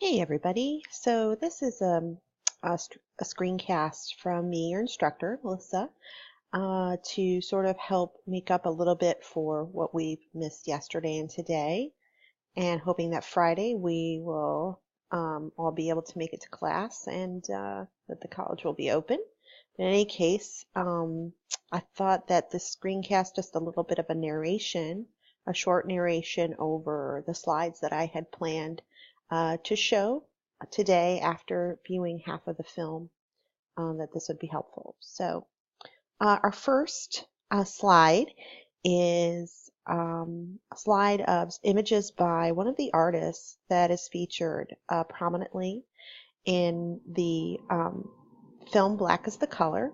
Hey everybody, so this is a screencast from me, your instructor, Melissa, to sort of help make up a little bit for what we've missed yesterday and today, and hoping that Friday we will all be able to make it to class and that the college will be open. In any case, I thought that this screencast, just a little bit of a narration, a short narration over the slides that I had planned to show today after viewing half of the film, that this would be helpful. So our first slide is a slide of images by one of the artists that is featured prominently in the film Black is the Color.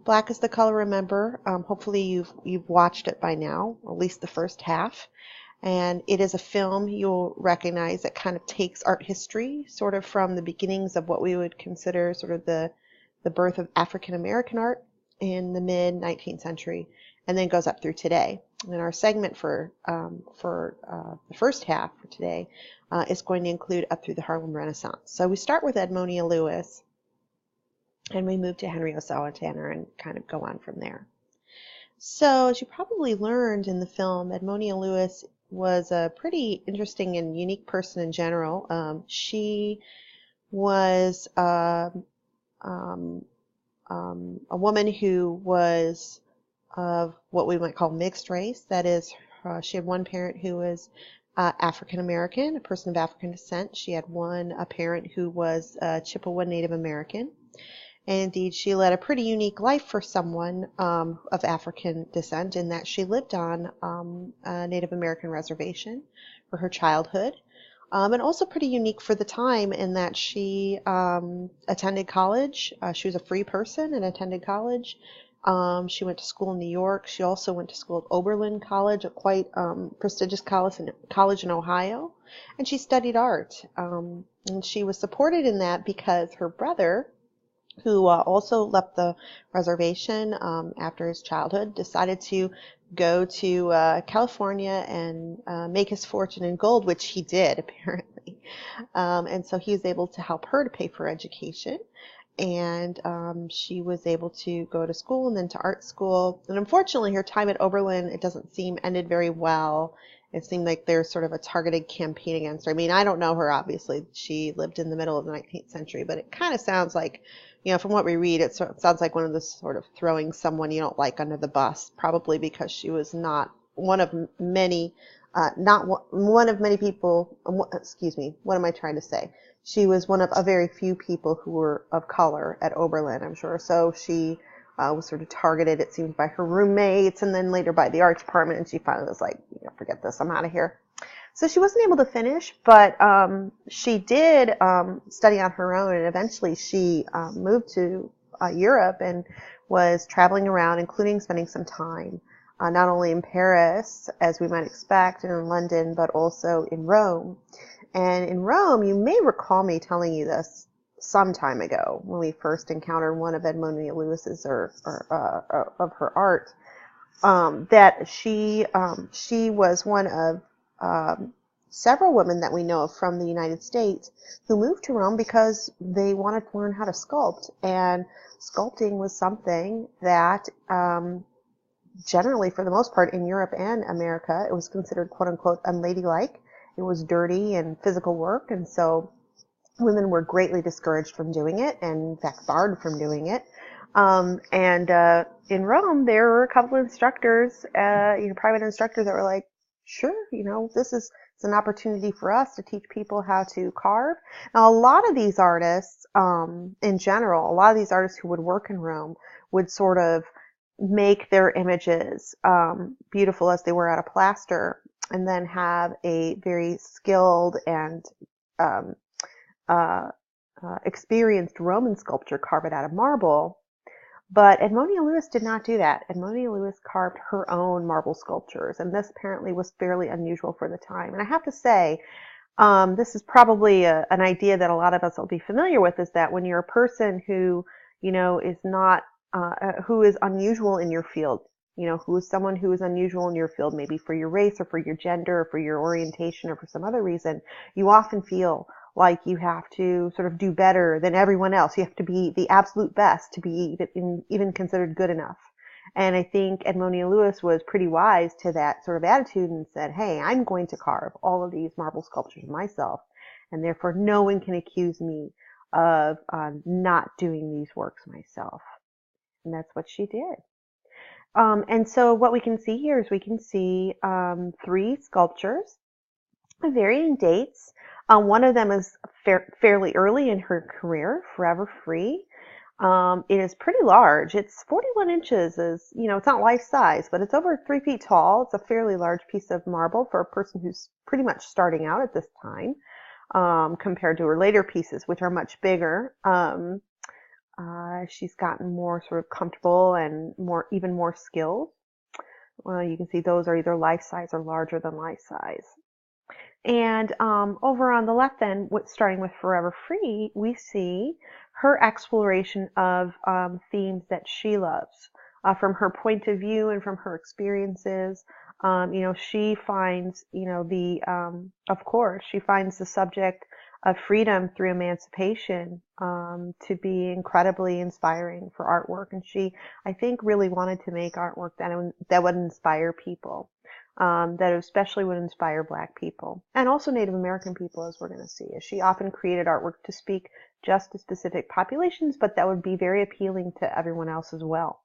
Black is the Color, remember, hopefully you've watched it by now, at least the first half. And it is a film you'll recognize that kind of takes art history sort of from the beginnings of what we would consider sort of the birth of African American art in the mid 19th century, and then goes up through today. And our segment for the first half for today is going to include up through the Harlem Renaissance. So we start with Edmonia Lewis, and we move to Henry Ossawa Tanner and kind of go on from there. So as you probably learned in the film, Edmonia Lewis was a pretty interesting and unique person in general. She was a woman who was of what we might call mixed race. That is, she had one parent who was African American, a person of African descent. She had a parent who was Chippewa Native American. And indeed, she led a pretty unique life for someone of African descent in that she lived on a Native American reservation for her childhood. And also pretty unique for the time in that she attended college. She was a free person and attended college. She went to school in New York. She also went to school at Oberlin College, a quite prestigious college in Ohio. And she studied art. And she was supported in that because her brother, who also left the reservation after his childhood, decided to go to California and make his fortune in gold, which he did, apparently. And so he was able to help her to pay for education. And she was able to go to school and then to art school. And unfortunately, her time at Oberlin, it doesn't seem, ended very well. It seemed like there's sort of a targeted campaign against her. I mean, I don't know her, obviously. She lived in the middle of the 19th century, but it kind of sounds like, from what we read, it sounds like one of the sort of throwing someone you don't like under the bus, probably because she was not one of many, one of many people, excuse me, what am I trying to say? She was one of a very few people who were of color at Oberlin, I'm sure. So she was sort of targeted, it seems, by her roommates and then later by the art department, and she finally was like, forget this, I'm out of here. So she wasn't able to finish, but she did study on her own, and eventually she moved to Europe and was traveling around, including spending some time not only in Paris, as we might expect, and in London, but also in Rome. And in Rome, you may recall me telling you this some time ago when we first encountered one of Edmonia Lewis's of her art, that she was one of several women that we know of from the United States who moved to Rome because they wanted to learn how to sculpt. And sculpting was something that generally, for the most part, in Europe and America, it was considered quote-unquote unladylike. It was dirty and physical work, and so women were greatly discouraged from doing it, and in fact barred from doing it. In Rome, there were a couple of instructors, private instructors that were like, sure, this is an opportunity for us to teach people how to carve. Now, a lot of these artists, in general, a lot of these artists who would work in Rome would sort of make their images beautiful as they were out of plaster, and then have a very skilled and experienced Roman sculptor carve it out of marble. But Edmonia Lewis did not do that. Edmonia Lewis carved her own marble sculptures, and this apparently was fairly unusual for the time. And I have to say, this is probably an idea that a lot of us will be familiar with, is that when you're a person who, is not, who is unusual in your field, who is someone who is unusual in your field, maybe for your race or for your gender or for your orientation or for some other reason, you often feel like you have to sort of do better than everyone else. You have to be the absolute best to be even considered good enough. And I think Edmonia Lewis was pretty wise to that sort of attitude and said, hey, I'm going to carve all of these marble sculptures myself, and therefore no one can accuse me of not doing these works myself. And that's what she did. And so what we can see here is we can see 3 sculptures of varying dates. One of them is fairly early in her career, Forever Free. It is pretty large. It's 41 inches. It's not life size, but it's over 3 feet tall. It's a fairly large piece of marble for a person who's pretty much starting out at this time, compared to her later pieces, which are much bigger. She's gotten more sort of comfortable and even more skilled. Well, you can see those are either life size or larger than life size. And over on the left then, starting with Forever Free, we see her exploration of themes that she loves. From her point of view and from her experiences, she finds, of course, she finds the subject of freedom through emancipation to be incredibly inspiring for artwork. And she, I think, really wanted to make artwork that would inspire people. That especially would inspire Black people and also Native American people, as we're going to see. She often created artwork to speak just to specific populations, but that would be very appealing to everyone else as well.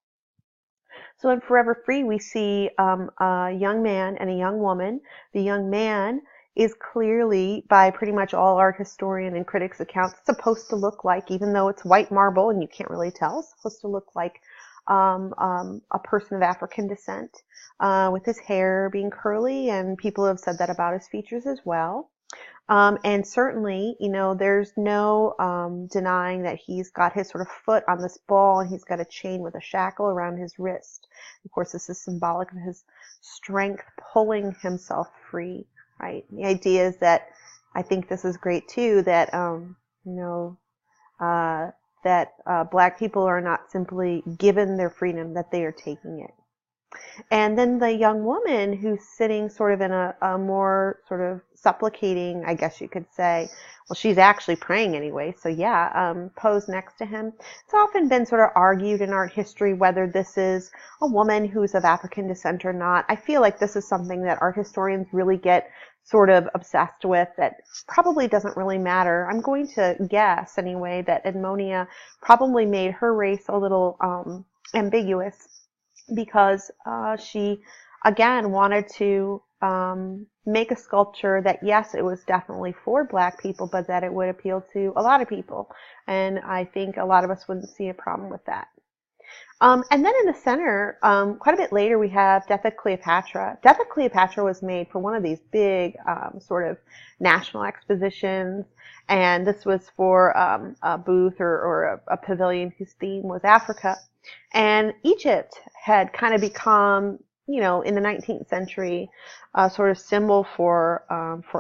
So in Forever Free, we see a young man and a young woman. The young man is clearly, by pretty much all art historian and critics' accounts, supposed to look like, even though it's white marble and you can't really tell, it's supposed to look like a person of African descent, with his hair being curly, and people have said that about his features as well. And certainly, there's no denying that he's got his sort of foot on this ball, and he's got a chain with a shackle around his wrist. Of course, this is symbolic of his strength pulling himself free, right? The idea is that, I think this is great too, that, Black people are not simply given their freedom, that they are taking it. And then the young woman who's sitting sort of in a more sort of supplicating, I guess you could say, well, she's actually praying anyway, so yeah, posed next to him. It's often been sort of argued in art history whether this is a woman who's of African descent or not. I feel like this is something that art historians really get sort of obsessed with, that probably doesn't really matter. I'm going to guess anyway that Edmonia probably made her race a little ambiguous, because she, again, wanted to make a sculpture that, yes, it was definitely for Black people, but that it would appeal to a lot of people. And I think a lot of us wouldn't see a problem with that. And then in the center, quite a bit later, we have Death of Cleopatra. Death of Cleopatra was made for one of these big sort of national expositions. And this was for a booth or a pavilion whose theme was Africa. And Egypt had kind of become, in the 19th century, a sort of symbol for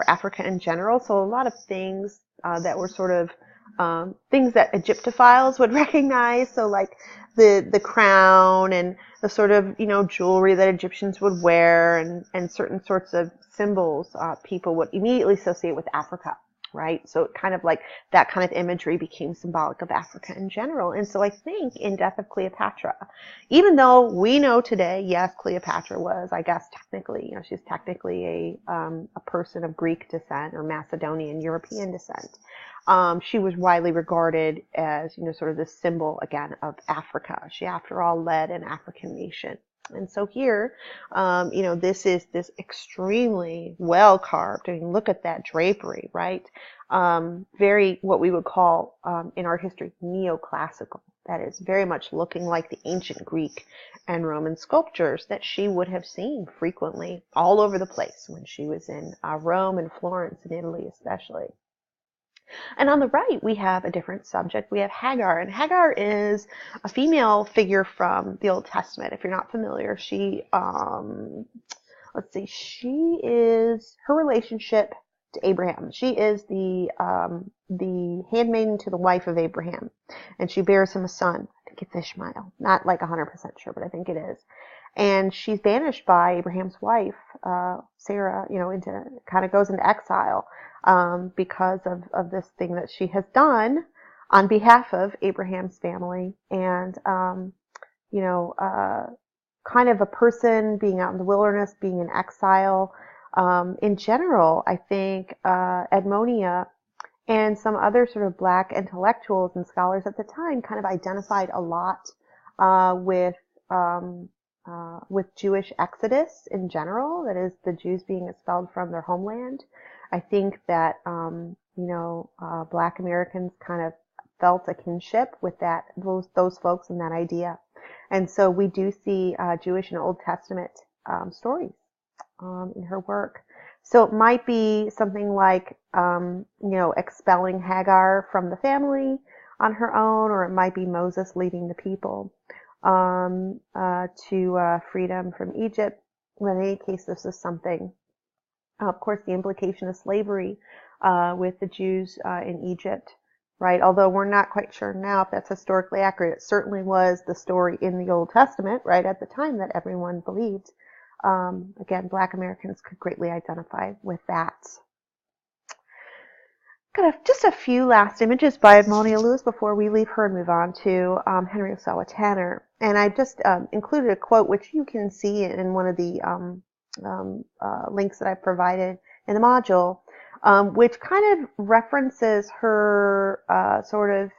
Africa in general. So a lot of things that were sort of things that Egyptophiles would recognize. So like the crown and the sort of, jewelry that Egyptians would wear, and certain sorts of symbols people would immediately associate with Africa. Right? So it kind of like that kind of imagery became symbolic of Africa in general. And so I think in Death of Cleopatra, even though we know today, yes, Cleopatra was, I guess, technically, she's technically a person of Greek descent or Macedonian European descent. She was widely regarded as, sort of this symbol, again, of Africa. She, after all, led an African nation. And so here, this is this extremely well carved. I mean, look at that drapery, right? Very, what we would call, in art history, neoclassical. That is very much looking like the ancient Greek and Roman sculptures that she would have seen frequently all over the place when she was in Rome and Florence and Italy especially. And on the right, we have a different subject. We have Hagar, and Hagar is a female figure from the Old Testament. If you're not familiar, she, she is her relationship to Abraham. She is the handmaiden to the wife of Abraham, and she bears him a son. I think it's Ishmael. Not like 100% sure, but I think it is. and she's banished by Abraham's wife, Sarah, into kind of goes into exile because of this thing that she has done on behalf of Abraham's family, and you know, kind of a person being out in the wilderness, being in exile. In general, I think Edmonia and some other sort of black intellectuals and scholars at the time kind of identified a lot with Jewish exodus in general, that is, the Jews being expelled from their homeland. I think that black Americans kind of felt a kinship with those folks and that idea. And so we do see Jewish and Old Testament stories in her work. So it might be something like, expelling Hagar from the family on her own, or it might be Moses leading the people to freedom from Egypt. But in any case, this is something. Of course, the implication of slavery with the Jews in Egypt, right? Although we're not quite sure now if that's historically accurate. It certainly was the story in the Old Testament, right, at the time that everyone believed. Again, black Americans could greatly identify with that. Got just a few last images by Edmonia Lewis before we leave her and move on to Henry Ossawa Tanner. And I just included a quote which you can see in one of the links that I provided in the module, which kind of references her sort of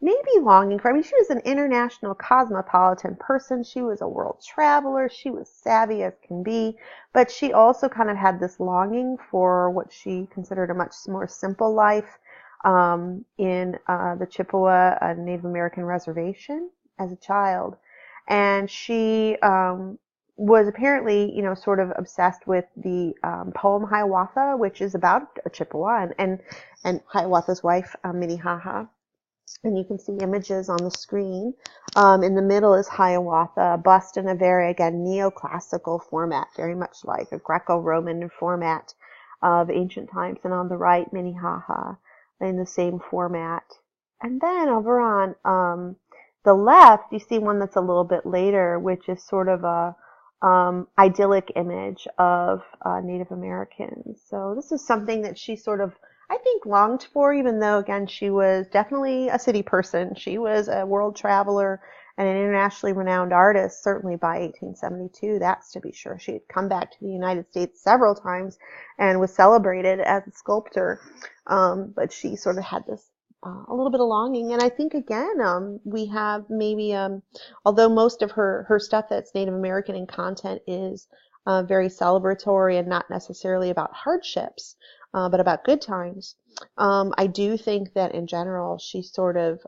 maybe longing for, she was an international cosmopolitan person. She was a world traveler. She was savvy as can be, but she also kind of had this longing for what she considered a much more simple life in the Chippewa Native American reservation as a child. And she was apparently, sort of obsessed with the poem Hiawatha, which is about a Chippewa and Hiawatha's wife, Minnehaha. And you can see images on the screen. In the middle is Hiawatha, bust in a very, again, neoclassical format, very much like a Greco-Roman format of ancient times. And on the right, Minnehaha in the same format. And then over on the left, you see one that's a little bit later, which is sort of a idyllic image of Native Americans. So this is something that she sort of, I think, longed for, even though, again, she was definitely a city person. She was a world traveler and an internationally renowned artist, certainly by 1872, that's to be sure. She had come back to the United States several times and was celebrated as a sculptor. But she sort of had this a little bit of longing. And I think, again, we have maybe, although most of her stuff that's Native American in content is very celebratory and not necessarily about hardships, but about good times, I do think that in general she sort of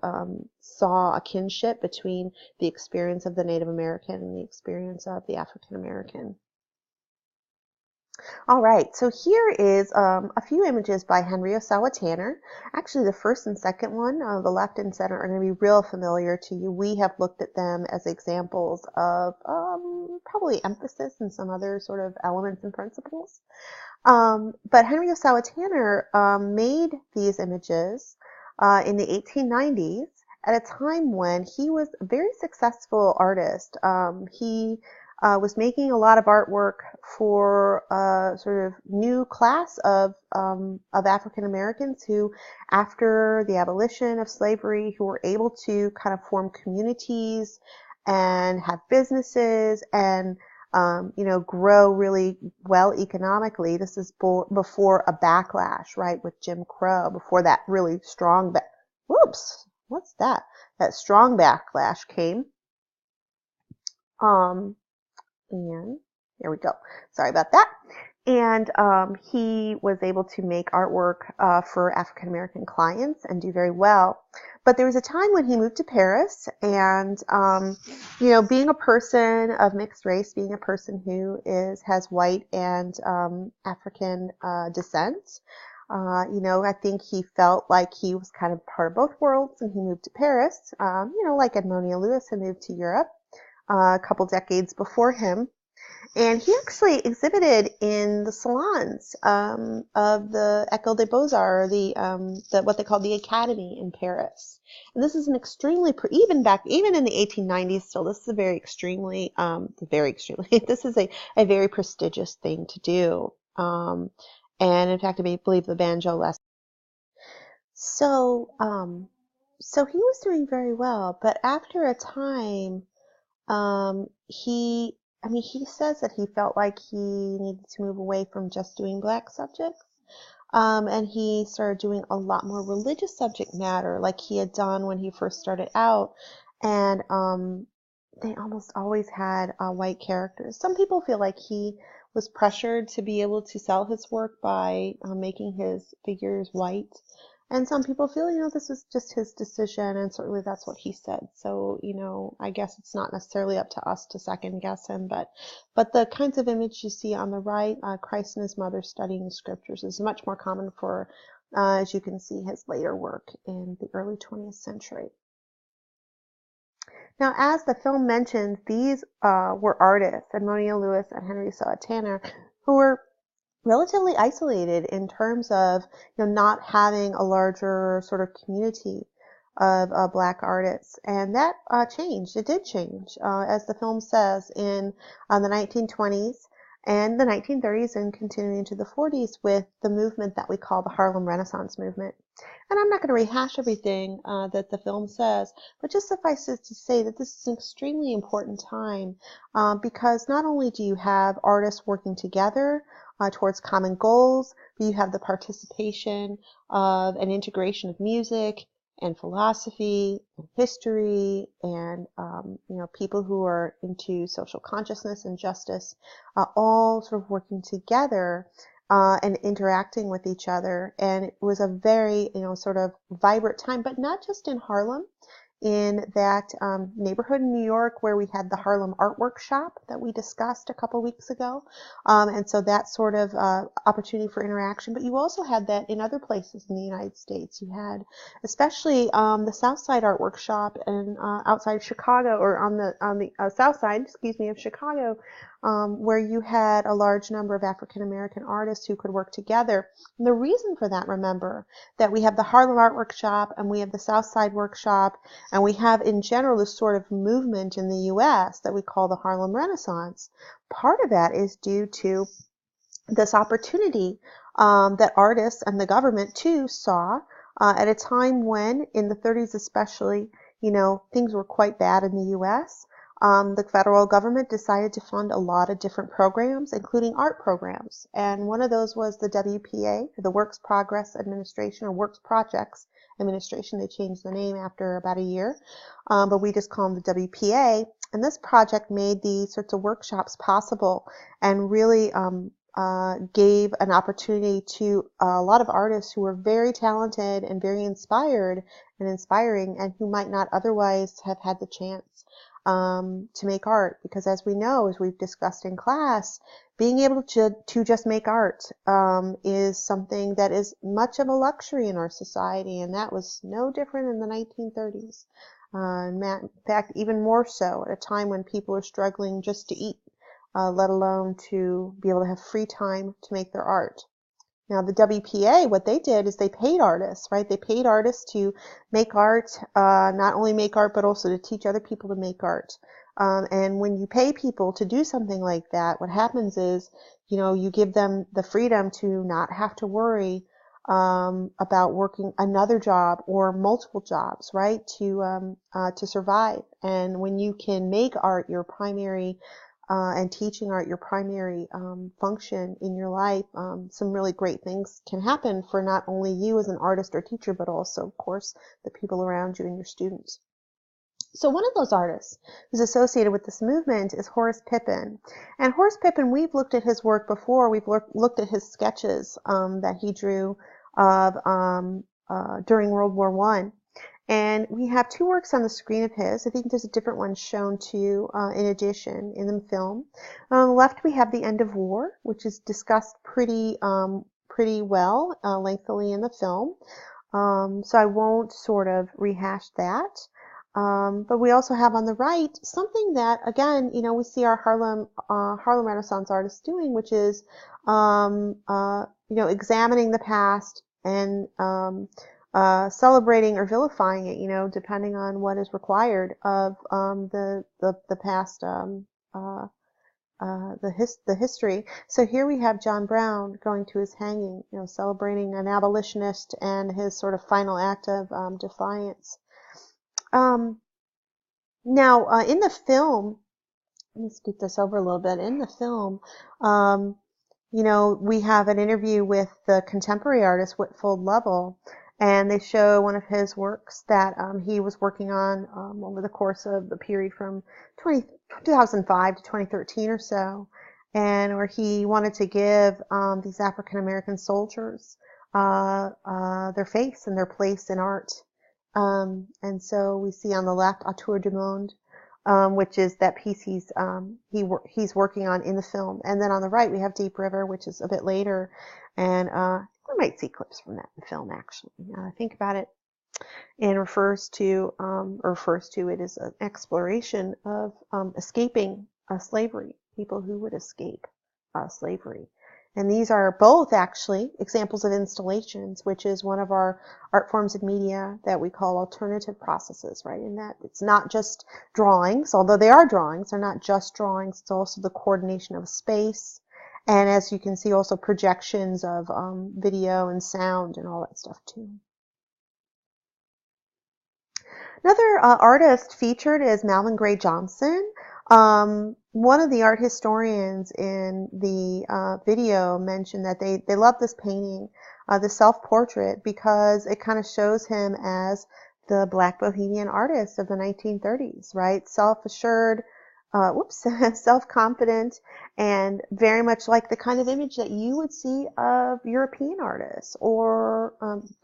saw a kinship between the experience of the Native American and the experience of the African American. All right, so here is a few images by Henry Ossawa Tanner. Actually, the first and second one, the left and center, are going to be real familiar to you. We have looked at them as examples of probably emphasis and some other sort of elements and principles. But Henry Ossawa Tanner made these images in the 1890s at a time when he was a very successful artist. He was making a lot of artwork for a sort of new class of African Americans who, after the abolition of slavery, who were able to kind of form communities and have businesses and grow really well economically. This is before a backlash, right, with Jim Crow, before that really strong, that strong backlash came. And there we go. Sorry about that. And he was able to make artwork for African American clients and do very well. But there was a time when he moved to Paris, and being a person of mixed race, being a person who has white and African descent, I think he felt like he was kind of part of both worlds, and he moved to Paris. Like Edmonia Lewis had moved to Europe a couple decades before him. And he actually exhibited in the salons of the École des Beaux-Arts, or the what they call the Academy in Paris. And this is an extremely, even in the 1890s, still, this is this is a very prestigious thing to do. And in fact, I believe the banjo lesson. So, so he was doing very well, but after a time, he says that he felt like he needed to move away from just doing black subjects. And he started doing a lot more religious subject matter like he had done when he first started out. And they almost always had white characters. Some people feel like he was pressured to be able to sell his work by making his figures white. And some people feel, this was just his decision, and certainly that's what he said. So, I guess it's not necessarily up to us to second guess him, but the kinds of image you see on the right, Christ and his mother studying the scriptures, is much more common for, as you can see, his later work in the early 20th century. Now, as the film mentions, these were artists, Edmonia Lewis and Henry Saw Tanner, who were relatively isolated in terms of not having a larger sort of community of black artists, and that changed. It did change, as the film says, in the 1920s and the 1930s and continuing into the 40s with the movement that we call the Harlem Renaissance movement. And I'm not going to rehash everything that the film says, but just suffice it to say that this is an extremely important time because not only do you have artists working together towards common goals, but you have the participation of an integration of music and philosophy and history and people who are into social consciousness and justice, all sort of working together and interacting with each other. And it was a very sort of vibrant time, but not just in Harlem. In that neighborhood in New York where we had the Harlem Art Workshop that we discussed a couple weeks ago. And so that sort of opportunity for interaction. But you also had that in other places in the United States. You had especially the South Side Art Workshop and outside Chicago, or on the south side, of Chicago, where you had a large number of African American artists who could work together. And the reason for that, remember, that we have the Harlem Art Workshop and we have the South Side Workshop, and we have in general this sort of movement in the U.S. that we call the Harlem Renaissance. Part of that is due to this opportunity that artists and the government too saw at a time when, in the 30s especially, things were quite bad in the U.S. The federal government decided to fund a lot of different programs, including art programs. And one of those was the WPA, the Works Progress Administration, or Works Projects Administration. They changed the name after about a year, but we just call them the WPA. And this project made these sorts of workshops possible and really gave an opportunity to a lot of artists who were very talented and very inspired and inspiring, and who might not otherwise have had the chance to make art. Because as we know, as we've discussed in class, being able to just make art is something that is much of a luxury in our society, and that was no different in the 1930s. In fact, even more so at a time when people are struggling just to eat, let alone to be able to have free time to make their art. Now, the WPA, what they did is they paid artists, right? They paid artists to make art, not only make art, but also to teach other people to make art. And when you pay people to do something like that, what happens is, you give them the freedom to not have to worry about working another job or multiple jobs, right? To survive. And when you can make art your primary and teaching art your primary function in your life, some really great things can happen for not only you as an artist or teacher, but also, of course, the people around you and your students. So one of those artists who's associated with this movement is Horace Pippin. And Horace Pippin, we've looked at his work before. We've looked at his sketches that he drew during World War I. And we have two works on the screen of his. I think there's a different one shown to you in addition in the film. On the left, we have The End of War, which is discussed pretty well, lengthily in the film. So I won't sort of rehash that. But we also have on the right something that, again, we see our Harlem Renaissance artists doing, which is, examining the past and celebrating or vilifying it, depending on what is required of the past, the history. So here we have John Brown going to his hanging, celebrating an abolitionist and his sort of final act of defiance. Um, Now, in the film, let me scoot this over a little bit. In the film, um, we have an interview with the contemporary artist Whitfield Lovell, and they show one of his works that he was working on over the course of the period from 2005 to 2013 or so, and where he wanted to give these African American soldiers their face and their place in art. And so we see on the left Autour du Monde, which is that piece he's working on in the film. And then on the right we have Deep River, which is a bit later, and we might see clips from that in the film actually. Now I think about it, and refers to it as an exploration of escaping slavery, people who would escape slavery. And these are both actually examples of installations, which is one of our art forms of media that we call alternative processes, right? In that it's not just drawings, although they are drawings, they're not just drawings, it's also the coordination of space. And as you can see, also projections of video and sound and all that stuff too. Another artist featured is Malvin Gray Johnson. One of the art historians in the video mentioned that they love this painting, the self-portrait, because it kind of shows him as the Black Bohemian artist of the 1930s, right? Self-assured, self-confident, and very much like the kind of image that you would see of European artists, or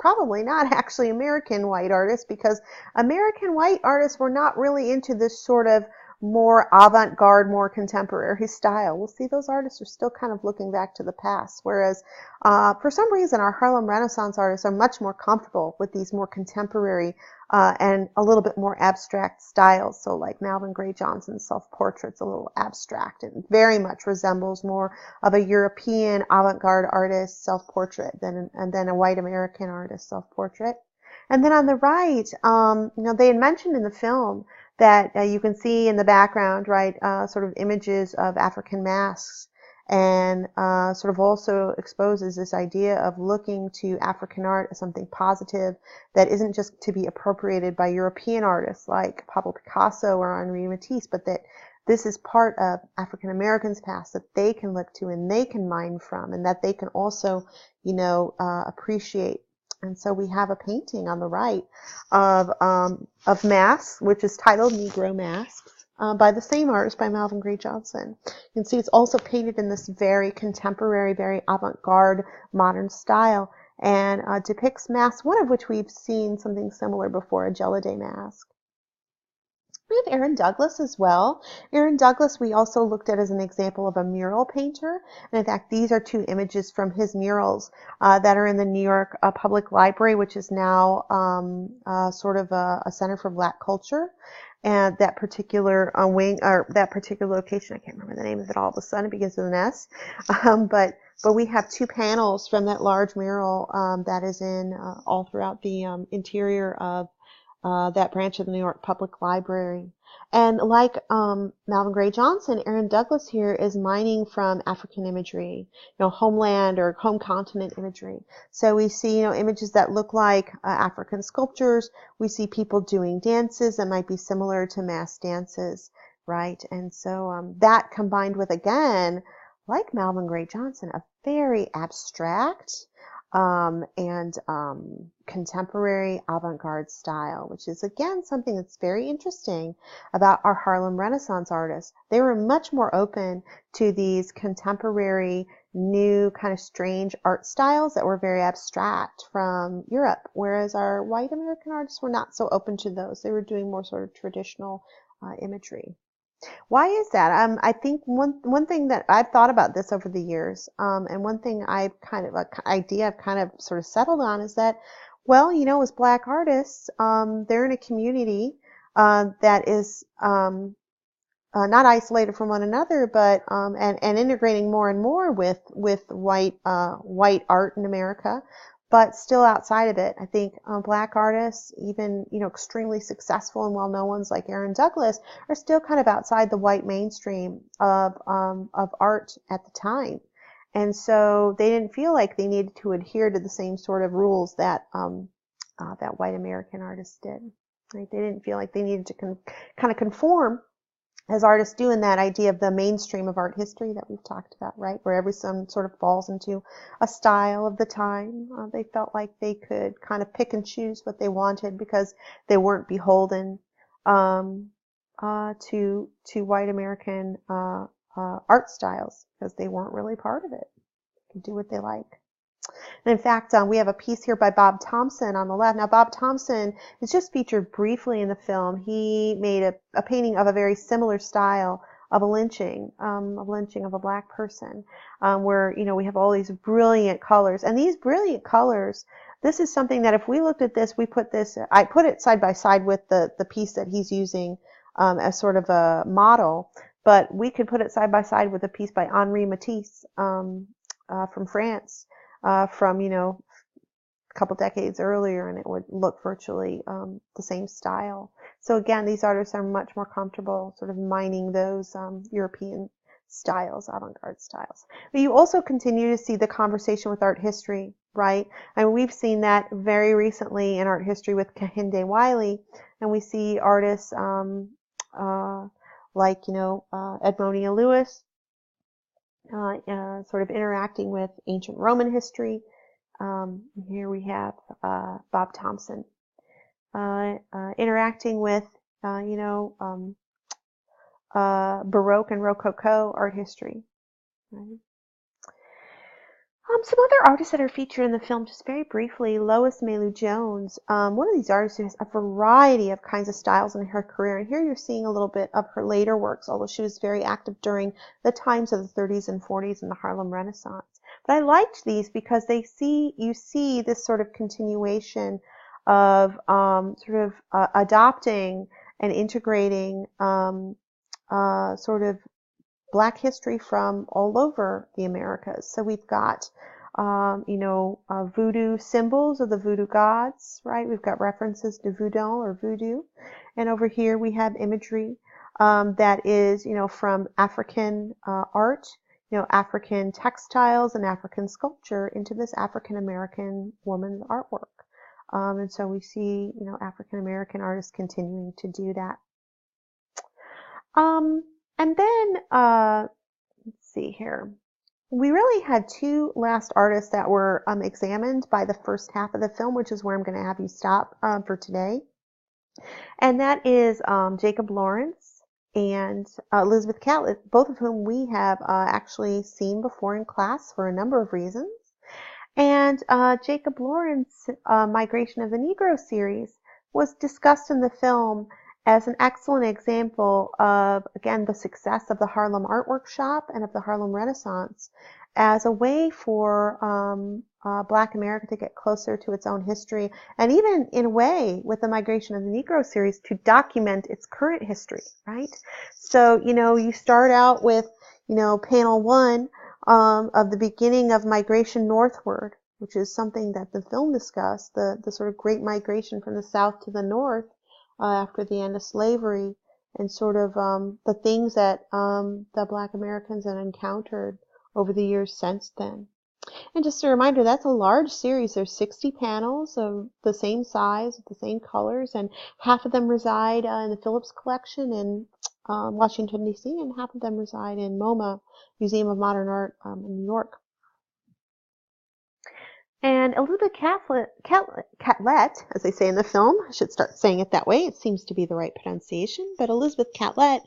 probably not actually American white artists, because American white artists were not really into this sort of more avant-garde, more contemporary style. We'll see those artists are still kind of looking back to the past, whereas for some reason our Harlem Renaissance artists are much more comfortable with these more contemporary and a little bit more abstract styles. So like Malvin Gray Johnson's self-portrait's a little abstract and very much resembles more of a European avant-garde artist self-portrait than a white American artist self-portrait. And then on the right, they had mentioned in the film that you can see in the background, right, sort of images of African masks, and sort of also exposes this idea of looking to African art as something positive that isn't just to be appropriated by European artists like Pablo Picasso or Henri Matisse, but that this is part of African Americans' past that they can look to and they can mine from, and that they can also, appreciate. And so we have a painting on the right of masks, which is titled Negro Masks, by the same artist, by Malvin Gray Johnson. You can see it's also painted in this very contemporary, very avant-garde, modern style, and depicts masks, one of which we've seen something similar before, a Gelade mask. We have Aaron Douglas as well. Aaron Douglas we also looked at as an example of a mural painter. And in fact, these are two images from his murals that are in the New York Public Library, which is now sort of a center for Black culture. And that particular wing, or that particular location, I can't remember the name of it all of a sudden, it begins with an S. But we have two panels from that large mural that is in all throughout the interior of that branch of the New York Public Library. And like Malvin Gray Johnson, Aaron Douglas here is mining from African imagery, homeland or home continent imagery. So we see, images that look like African sculptures. We see people doing dances that might be similar to mass dances, right? And so that combined with, again, like Malvin Gray Johnson, a very abstract and contemporary avant-garde style, which is again something that's very interesting about our Harlem Renaissance artists. They were much more open to these contemporary, new kind of strange art styles that were very abstract from Europe, whereas our white American artists were not so open to those. They were doing more sort of traditional imagery. Why is that? I think one thing that I've thought about this over the years, and one thing I've kind of sort of settled on is that, well, as Black artists, they're in a community that is not isolated from one another, but and integrating more and more with white art in America, but still outside of it. I think black artists, even extremely successful and well-known ones like Aaron Douglas, are still kind of outside the white mainstream of art at the time, and so they didn't feel like they needed to adhere to the same sort of rules that that white American artists did. Right? They didn't feel like they needed to kind of conform as artists do in that idea of the mainstream of art history that we've talked about, right? Where every some sort of falls into a style of the time. They felt like they could kind of pick and choose what they wanted because they weren't beholden to white American art styles because they weren't really part of it. They could do what they like. And in fact, we have a piece here by Bob Thompson on the left. Now, Bob Thompson is just featured briefly in the film. He made a painting of a very similar style of a lynching of a black person, where, we have all these brilliant colors. And these brilliant colors, this is something that if we looked at this, I put it side by side with the piece that he's using as sort of a model, but we could put it side by side with a piece by Henri Matisse from France. From a couple decades earlier, and it would look virtually the same style. So again, these artists are much more comfortable sort of mining those European styles, avant-garde styles. But you also continue to see the conversation with art history, right? And we've seen that very recently in art history with Kehinde Wiley, and we see artists like Edmonia Lewis, sort of interacting with ancient Roman history. Here we have Bob Thompson interacting with, Baroque and Rococo art history. Right? Some other artists that are featured in the film, just very briefly, Lois Mailou Jones. One of these artists who has a variety of kinds of styles in her career. And here you're seeing a little bit of her later works, although she was very active during the times of the 30s and 40s and the Harlem Renaissance. But I liked these because you see this sort of continuation of adopting and integrating sort of Black history from all over the Americas. So we've got, voodoo symbols of the voodoo gods, right? We've got references to voodoo. And over here we have imagery that is, from African art, African textiles and African sculpture into this African American woman's artwork. And so we see, African American artists continuing to do that. And then, let's see here. We really had two last artists that were examined by the first half of the film, which is where I'm going to have you stop for today. And that is Jacob Lawrence and Elizabeth Catlett, both of whom we have actually seen before in class for a number of reasons. And Jacob Lawrence, Migration of the Negro series, was discussed in the film as an excellent example of, again, the success of the Harlem Art Workshop and of the Harlem Renaissance as a way for Black America to get closer to its own history, and even in a way with the Migration of the Negro series to document its current history, right? So, you start out with, panel 1 of the beginning of migration northward, which is something that the film discussed, the sort of great migration from the south to the north, after the end of slavery, and sort of the things that the Black Americans had encountered over the years since then. And just a reminder, that's a large series. There's 60 panels of the same size, with the same colors, and half of them reside in the Phillips Collection in Washington, D.C., and half of them reside in MoMA, Museum of Modern Art in New York. And Elizabeth Catlett, as they say in the film, I should start saying it that way. It seems to be the right pronunciation. But Elizabeth Catlett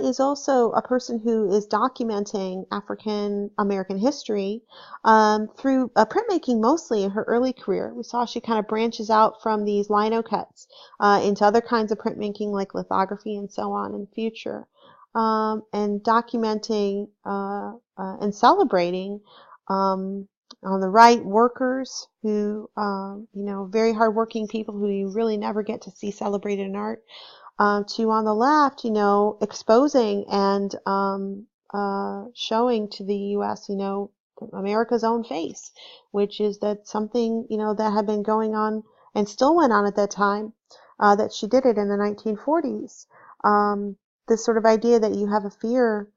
is also a person who is documenting African American history through printmaking mostly in her early career. We saw she kind of branches out from these lino cuts into other kinds of printmaking like lithography and so on in the future. And documenting and celebrating On the right, workers who, very hardworking people who you really never get to see celebrated in art. To on the left, exposing and showing to the U.S., America's own face, which is that something, that had been going on and still went on at that time, that she did it in the 1940s. This sort of idea that you have a fear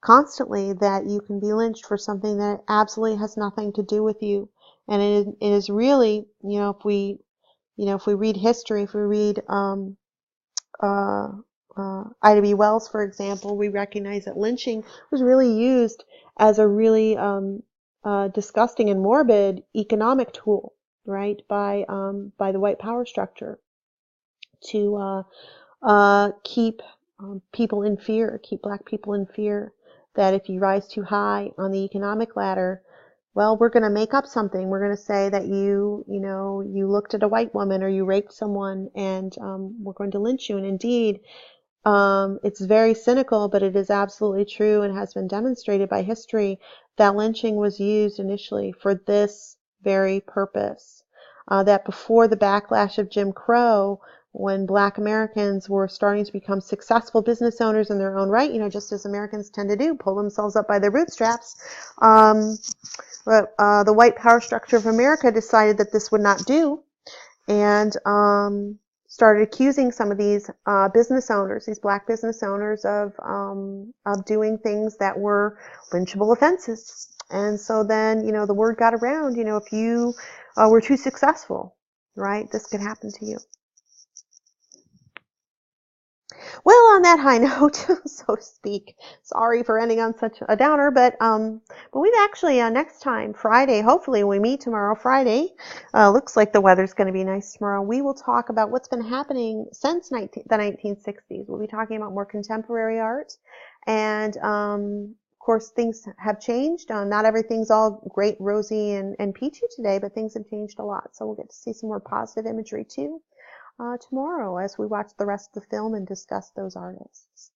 constantly that you can be lynched for something that absolutely has nothing to do with you. And it is really, if we read history, if we read, Ida B. Wells, for example, we recognize that lynching was really used as a really disgusting and morbid economic tool, right, by the white power structure to keep people in fear, keep black people in fear that if you rise too high on the economic ladder, well, we're going to make up something. We're going to say that you looked at a white woman or you raped someone, and we're going to lynch you. And indeed, it's very cynical, but it is absolutely true and has been demonstrated by history that lynching was used initially for this very purpose. That before the backlash of Jim Crow, when black Americans were starting to become successful business owners in their own right, just as Americans tend to do, pull themselves up by their bootstraps, the white power structure of America decided that this would not do, and started accusing some of these business owners, these black business owners, of doing things that were lynchable offenses. And so then, the word got around, if you were too successful, right, this could happen to you. Well, on that high note, so to speak, sorry for ending on such a downer, but we've actually, next time, Friday, hopefully we meet tomorrow, Friday, looks like the weather's going to be nice tomorrow, we will talk about what's been happening since the 1960s. We'll be talking about more contemporary art, and of course things have changed. Not everything's all great, rosy, and peachy today, but things have changed a lot, so we'll get to see some more positive imagery too tomorrow as we watch the rest of the film and discuss those artists.